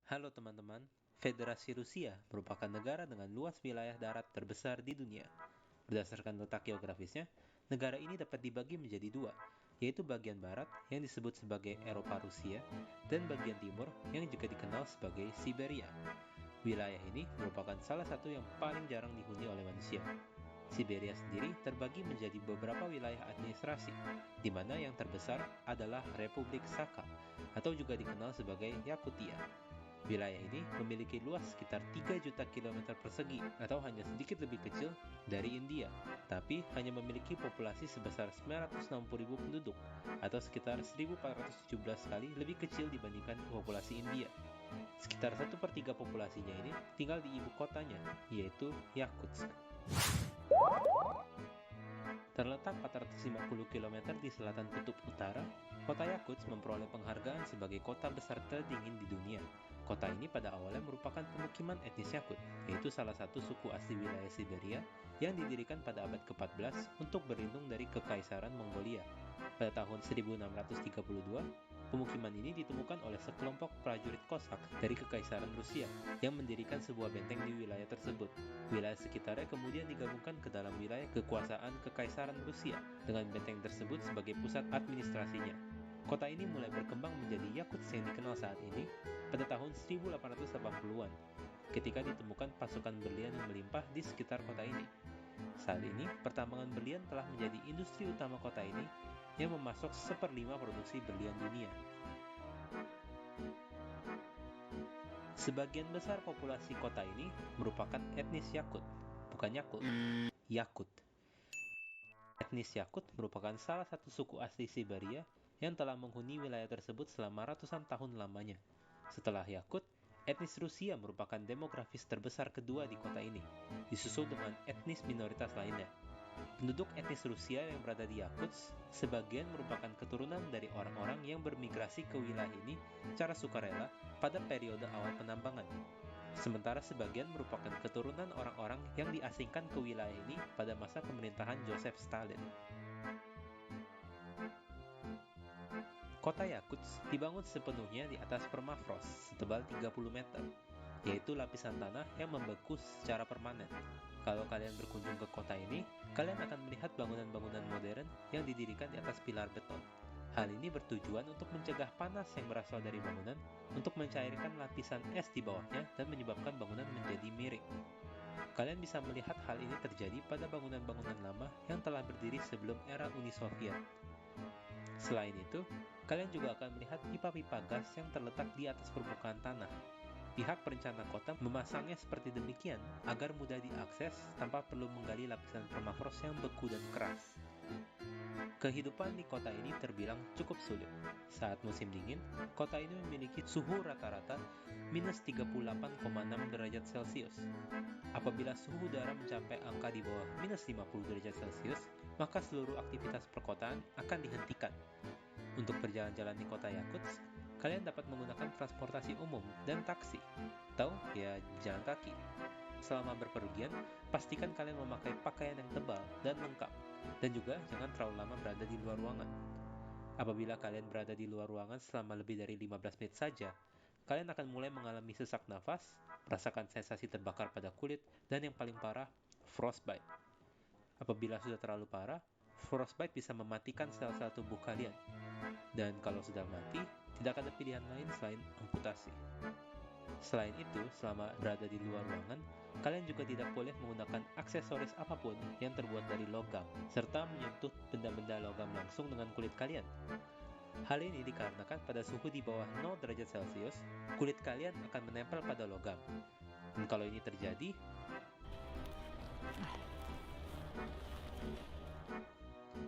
Halo teman-teman, Federasi Rusia merupakan negara dengan luas wilayah darat terbesar di dunia. Berdasarkan letak geografisnya, negara ini dapat dibagi menjadi dua, yaitu bagian barat yang disebut sebagai Eropa Rusia dan bagian timur yang juga dikenal sebagai Siberia. Wilayah ini merupakan salah satu yang paling jarang dihuni oleh manusia. Siberia sendiri terbagi menjadi beberapa wilayah administrasi, di mana yang terbesar adalah Republik Sakha, atau juga dikenal sebagai Yakutia. Wilayah ini memiliki luas sekitar 3 juta kilometer persegi atau hanya sedikit lebih kecil dari India, tapi hanya memiliki populasi sebesar 960.000 penduduk atau sekitar 1.417 kali lebih kecil dibandingkan populasi India. Sekitar 1/3 populasinya ini tinggal di ibu kotanya, yaitu Yakutsk. Terletak 450 km di selatan kutub utara, kota Yakutsk memperoleh penghargaan sebagai kota besar terdingin di dunia. Kota ini pada awalnya merupakan pemukiman etnis Yakut, yaitu salah satu suku asli wilayah Siberia yang didirikan pada abad ke-14 untuk berlindung dari Kekaisaran Mongolia. Pada tahun 1632, pemukiman ini ditemukan oleh sekelompok prajurit Kosak dari Kekaisaran Rusia yang mendirikan sebuah benteng di wilayah tersebut. Wilayah sekitarnya kemudian digabungkan ke dalam wilayah kekuasaan Kekaisaran Rusia dengan benteng tersebut sebagai pusat administrasinya. Kota ini mulai berkembang menjadi Yakutsk yang dikenal saat ini pada tahun 1880-an, ketika ditemukan pasukan berlian yang melimpah di sekitar kota ini. Saat ini, pertambangan berlian telah menjadi industri utama kota ini yang memasok 1/5 produksi berlian dunia. Sebagian besar populasi kota ini merupakan etnis Yakut, bukan Yakut, Yakut. Etnis Yakut merupakan salah satu suku asli Siberia yang telah menghuni wilayah tersebut selama ratusan tahun lamanya. Setelah Yakut, etnis Rusia merupakan demografis terbesar kedua di kota ini, disusul dengan etnis minoritas lainnya. Penduduk etnis Rusia yang berada di Yakutsk sebagian merupakan keturunan dari orang-orang yang bermigrasi ke wilayah ini secara sukarela pada periode awal penambangan. Sementara sebagian merupakan keturunan orang-orang yang diasingkan ke wilayah ini pada masa pemerintahan Joseph Stalin. Kota Yakutsk dibangun sepenuhnya di atas permafrost setebal 30 meter, yaitu lapisan tanah yang membeku secara permanen. Kalau kalian berkunjung ke kota ini, kalian akan melihat bangunan-bangunan modern yang didirikan di atas pilar beton. Hal ini bertujuan untuk mencegah panas yang berasal dari bangunan untuk mencairkan lapisan es di bawahnya dan menyebabkan bangunan menjadi miring. Kalian bisa melihat hal ini terjadi pada bangunan-bangunan lama yang telah berdiri sebelum era Uni Soviet. Selain itu, kalian juga akan melihat pipa-pipa gas yang terletak di atas permukaan tanah. Pihak perencana kota memasangnya seperti demikian agar mudah diakses tanpa perlu menggali lapisan permafrost yang beku dan keras. Kehidupan di kota ini terbilang cukup sulit. Saat musim dingin, kota ini memiliki suhu rata-rata minus 38,6 derajat Celcius. Apabila suhu udara mencapai angka di bawah minus 50 derajat Celcius, maka seluruh aktivitas perkotaan akan dihentikan. Untuk berjalan-jalan di kota Yakutsk, kalian dapat menggunakan transportasi umum dan taksi, atau ya jalan kaki. Selama berpergian, pastikan kalian memakai pakaian yang tebal dan lengkap, dan juga jangan terlalu lama berada di luar ruangan. Apabila kalian berada di luar ruangan selama lebih dari 15 menit saja, kalian akan mulai mengalami sesak nafas, merasakan sensasi terbakar pada kulit, dan yang paling parah, frostbite. Apabila sudah terlalu parah, frostbite bisa mematikan sel-sel tubuh kalian. Dan kalau sudah mati, tidak ada pilihan lain selain amputasi. Selain itu, selama berada di luar ruangan, kalian juga tidak boleh menggunakan aksesoris apapun yang terbuat dari logam, serta menyentuh benda-benda logam langsung dengan kulit kalian. Hal ini dikarenakan pada suhu di bawah 0 derajat Celcius, kulit kalian akan menempel pada logam. Dan kalau ini terjadi,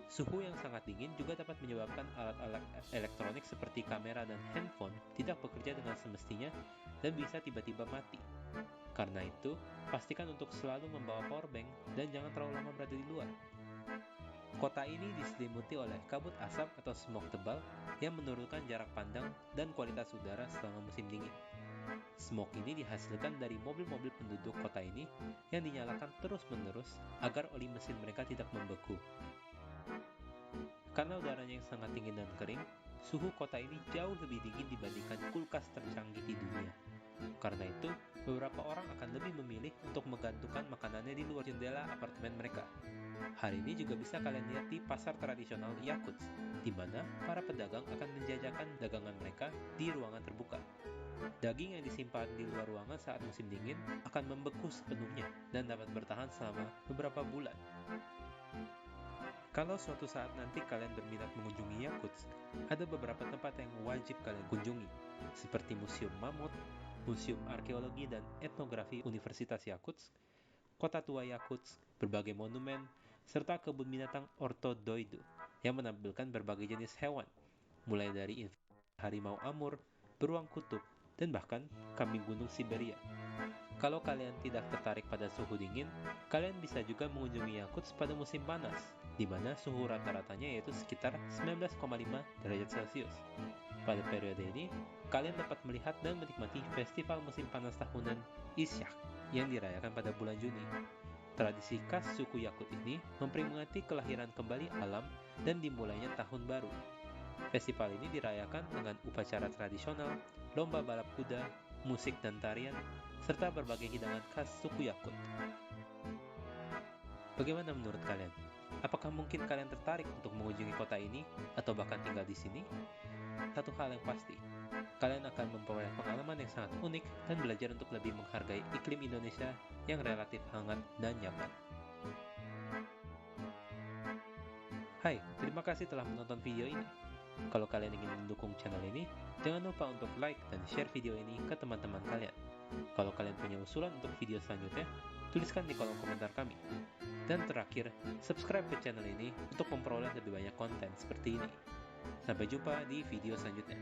suhu yang sangat dingin juga dapat menyebabkan alat-alat elektronik seperti kamera dan handphone tidak bekerja dengan semestinya dan bisa tiba-tiba mati. Karena itu, pastikan untuk selalu membawa powerbank dan jangan terlalu lama berada di luar. Kota ini diselimuti oleh kabut asap atau smog tebal yang menurunkan jarak pandang dan kualitas udara selama musim dingin. Smog ini dihasilkan dari mobil-mobil penduduk kota ini yang dinyalakan terus-menerus agar oli mesin mereka tidak membeku. Karena udaranya yang sangat dingin dan kering, suhu kota ini jauh lebih dingin dibandingkan kulkas tercanggih di dunia. Karena itu, beberapa orang akan lebih memilih untuk menggantungkan makanannya di luar jendela apartemen mereka. Hal ini juga bisa kalian lihat di pasar tradisional Yakutsk, di mana para pedagang akan menjajakan dagangan mereka di ruangan terbuka. Daging yang disimpan di luar ruangan saat musim dingin akan membeku sepenuhnya dan dapat bertahan selama beberapa bulan. Kalau suatu saat nanti kalian berminat mengunjungi Yakutsk, ada beberapa tempat yang wajib kalian kunjungi, seperti Museum Mamut, Museum Arkeologi dan Etnografi Universitas Yakutsk, Kota Tua Yakutsk, berbagai monumen, serta kebun binatang Ortodoido yang menampilkan berbagai jenis hewan, mulai dari harimau Amur, beruang kutub, dan bahkan kambing gunung Siberia. Kalau kalian tidak tertarik pada suhu dingin, kalian bisa juga mengunjungi Yakutsk pada musim panas, di mana suhu rata-ratanya yaitu sekitar 19,5 derajat Celcius. Pada periode ini, kalian dapat melihat dan menikmati festival musim panas tahunan Isyak yang dirayakan pada bulan Juni. Tradisi khas suku Yakut ini memperingati kelahiran kembali alam dan dimulainya tahun baru. Festival ini dirayakan dengan upacara tradisional, lomba balap kuda, musik dan tarian, serta berbagai hidangan khas suku Yakut. Bagaimana menurut kalian? Apakah mungkin kalian tertarik untuk mengunjungi kota ini atau bahkan tinggal di sini? Satu hal yang pasti, kalian akan memperoleh pengalaman yang sangat unik dan belajar untuk lebih menghargai iklim Indonesia yang relatif hangat dan nyaman. Hai, terima kasih telah menonton video ini. Kalau kalian ingin mendukung channel ini, jangan lupa untuk like dan share video ini ke teman-teman kalian. Kalau kalian punya usulan untuk video selanjutnya, tuliskan di kolom komentar kami. Dan terakhir, subscribe ke channel ini untuk memperoleh lebih banyak konten seperti ini. Sampai jumpa di video selanjutnya.